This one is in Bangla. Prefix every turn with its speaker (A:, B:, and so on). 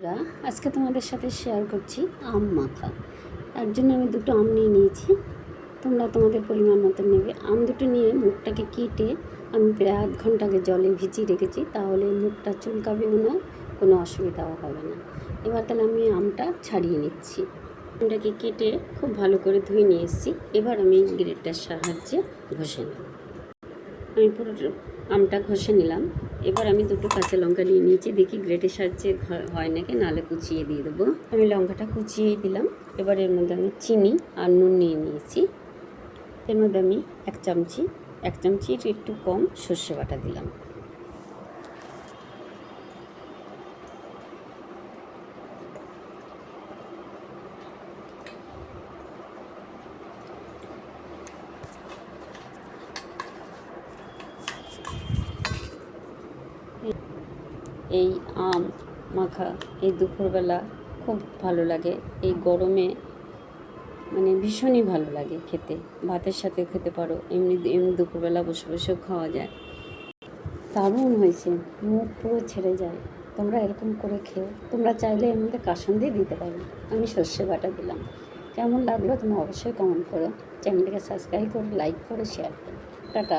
A: বন্ধুরা, আজকে তোমাদের সাথে শেয়ার করছি আম মাখা। তার জন্য আমি দুটো আম নিয়ে নিয়েছি। তোমরা তোমাদের পরিমাণ মতো নেবে। আম দুটো নিয়ে মুখটাকে কেটে আমি প্রায় আধ ঘন্টা আগে জলে ভিজিয়ে রেখেছি, তাহলে মুখটা চুলকাবেও না, কোনো অসুবিধাও হবে না। এবার তাহলে আমি আমটা ছাড়িয়ে নিচ্ছি। আমটাকে কেটে খুব ভালো করে ধুয়ে নিয়ে এসেছি। এবার আমি গ্রেটারের সাহায্যে ঘষে নেব। আমি পুরো আমটা ঘষে নিলাম। এবার আমি দুটো কাঁচা লঙ্কা নিয়ে নিয়েছি, দেখি গ্রেটের সাহায্যে হয় নাকি, নাহলে কুচিয়ে দিয়ে দেবো। আমি লঙ্কাটা কুচিয়েই দিলাম। এবার এর মধ্যে আমি চিনি আর নুন নিয়ে নিয়েছি। এর মধ্যে আমি এক চামচির একটু কম সর্ষে বাটা দিলাম। এই আম মাখা এই দুপুরবেলা খুব ভালো লাগে। এই গরমে মানে ভীষণই ভালো লাগে খেতে। ভাতের সাথে খেতে পারো, এমনি দুপুরবেলা বসে বসেও খাওয়া যায়। দারুণ হয়েছে, মুখ পুরো ছেড়ে যায়। তোমরা এরকম করে খেও। তোমরা চাইলে এর মধ্যে কাসুন্দি দিতে পারো। আমি সর্ষে বাটা দিলাম। কেমন লাগলো তোমরা অবশ্যই কমেন্ট করো। চ্যানেলটাকে সাবস্ক্রাইব করো, লাইক করো, শেয়ার করো। টাটা।